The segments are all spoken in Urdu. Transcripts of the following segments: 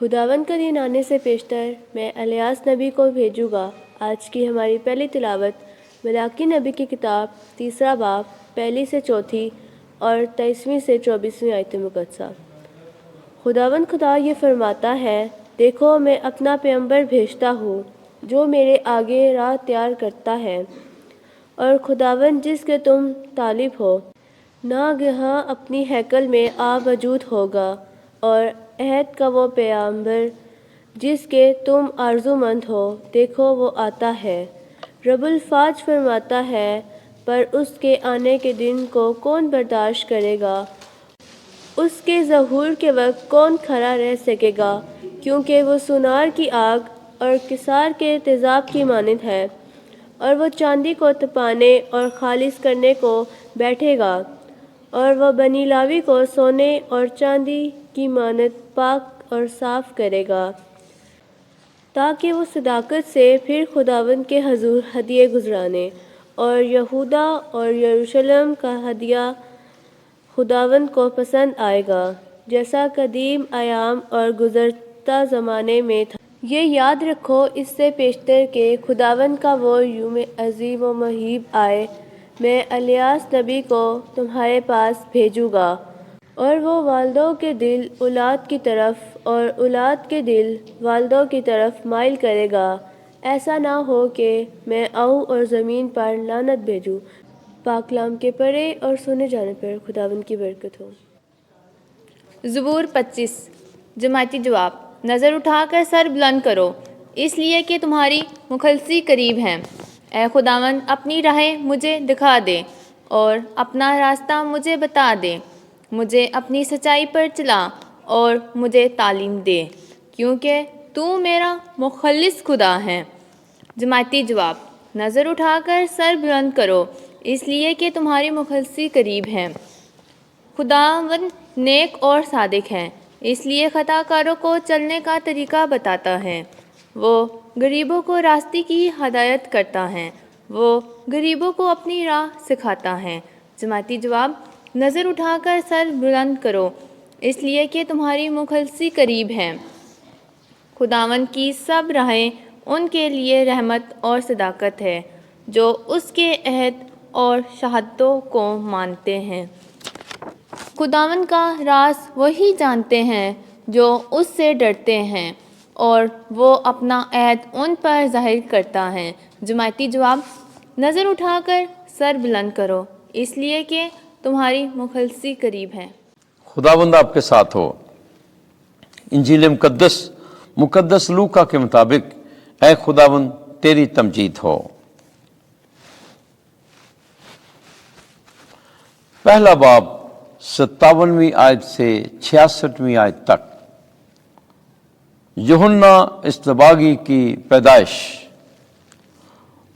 خداوند کا دین آنے سے پیشتر میں الیاس نبی کو بھیجوں گا۔ آج کی ہماری پہلی تلاوت ملاکی نبی کی کتاب 3 باب 1 سے 4 اور 23 سے 24 آیت مقدسہ۔ خداوند خدا یہ فرماتا ہے، دیکھو میں اپنا پیغمبر بھیجتا ہوں جو میرے آگے راہ تیار کرتا ہے، اور خداوند جس کے تم طالب ہو ناگہاں اپنی ہیکل میں وجود ہوگا، اور عہد کا وہ پیغمبر جس کے تم آرزومند ہو، دیکھو وہ آتا ہے۔ رب الفاظ فرماتا ہے، پر اس کے آنے کے دن کو کون برداشت کرے گا؟ اس کے ظہور کے وقت کون کھڑا رہ سکے گا؟ کیونکہ وہ سونار کی آگ اور کسار کے تیزاب کی مانند ہے، اور وہ چاندی کو تپانے اور خالص کرنے کو بیٹھے گا، اور وہ بنی لاوی کو سونے اور چاندی کی مانند پاک اور صاف کرے گا، تاکہ وہ صداقت سے پھر خداوند کے حضور ہدیے گزرانے، اور یہودا اور یروشلم کا ہدیہ خداوند کو پسند آئے گا، جیسا قدیم ایام اور گزشتہ زمانے میں تھا۔ یہ یاد رکھو اس سے پیشتر کہ خداوند کا وہ یوم عظیم و مہیب آئے، میں الیاس نبی کو تمہارے پاس بھیجوں گا، اور وہ والدوں کے دل اولاد کی طرف اور اولاد کے دل والدوں کی طرف مائل کرے گا، ایسا نہ ہو کہ میں آؤں اور زمین پر لعنت بھیجوں۔ پاک کلام کے پڑھے اور سنے جانے پر خداوند کی برکت ہو۔ زبور 25۔ جماعتی جواب: نظر اٹھا کر سر بلند کرو، اس لیے کہ تمہاری مخلصی قریب ہے۔ اے خداوند، اپنی راہیں مجھے دکھا دے اور اپنا راستہ مجھے بتا دے۔ مجھے اپنی سچائی پر چلا اور مجھے تعلیم دے، کیونکہ تو میرا مخلص خدا ہے۔ جماعتی جواب: نظر اٹھا کر سر بلند کرو، اس لیے کہ تمہاری مخلصی قریب ہے۔ خداوند نیک اور صادق ہے، اس لیے خطا کاروں کو چلنے کا طریقہ بتاتا ہے۔ وہ غریبوں کو راستے کی ہدایت کرتا ہے، وہ غریبوں کو اپنی راہ سکھاتا ہے۔ جماعتی جواب: نظر اٹھا کر سر بلند کرو، اس لیے کہ تمہاری مخلصی قریب ہے۔ خداوند کی سب راہیں ان کے لیے رحمت اور صداقت ہے، جو اس کے عہد اور شہادتوں کو مانتے ہیں۔ خداوند کا راز وہی جانتے ہیں جو اس سے ڈرتے ہیں، اور وہ اپنا عہد ان پر ظاہر کرتا ہے۔ جماعتی جواب: نظر اٹھا کر سر بلند کرو، اس لیے کہ تمہاری مخلصی قریب ہے۔ خداوند آپ کے ساتھ ہو۔ انجیل مقدس لوکا کے مطابق اے خداوند تیری تمجید ہو۔ پہلا باب 57ویں آیت سے 66ویں آیت تک۔ یوحنا اصطباغی کی پیدائش۔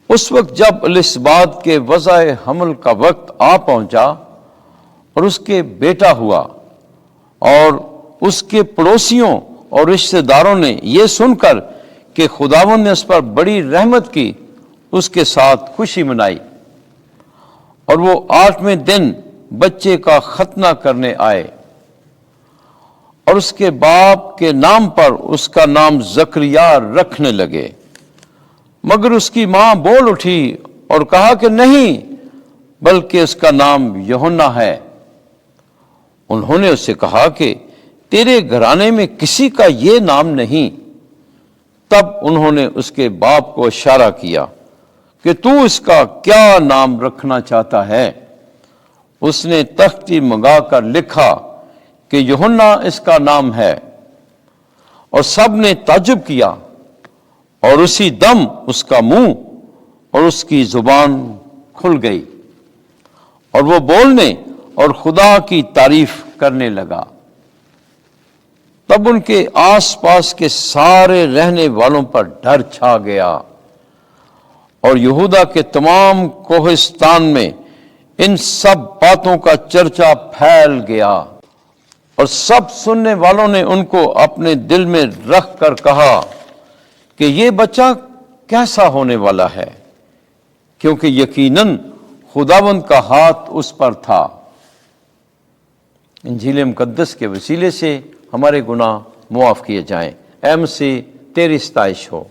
اس وقت جب الصبات کے وضع حمل کا وقت آ پہنچا اور اس کے بیٹا ہوا، اور اس کے پڑوسیوں اور رشتہ داروں نے یہ سن کر کہ خداوند نے اس پر بڑی رحمت کی، اس کے ساتھ خوشی منائی، اور وہ 8ویں دن بچے کا ختنہ کرنے آئے، اور اس کے باپ کے نام پر اس کا نام زکریا رکھنے لگے۔ مگر اس کی ماں بول اٹھی اور کہا کہ نہیں، بلکہ اس کا نام یوحنا ہے۔ انہوں نے اس سے کہا کہ تیرے گھرانے میں کسی کا یہ نام نہیں۔ تب انہوں نے اس کے باپ کو اشارہ کیا کہ تو اس کا کیا نام رکھنا چاہتا ہے؟ اس نے تختی منگا کر لکھا کہ یوحنا اس کا نام ہے، اور سب نے تعجب کیا، اور اسی دم اس کا منہ اور اس کی زبان کھل گئی، اور وہ بولنے اور خدا کی تعریف کرنے لگا۔ تب ان کے آس پاس کے سارے رہنے والوں پر ڈر چھا گیا، اور یہودا کے تمام کوہستان میں ان سب باتوں کا چرچا پھیل گیا، اور سب سننے والوں نے ان کو اپنے دل میں رکھ کر کہا کہ یہ بچہ کیسا ہونے والا ہے، کیونکہ یقیناً خداوند کا ہاتھ اس پر تھا۔ انجیل مقدس کے وسیلے سے ہمارے گناہ معاف کیے جائیں۔ اے مسیح تیری ستائش ہو۔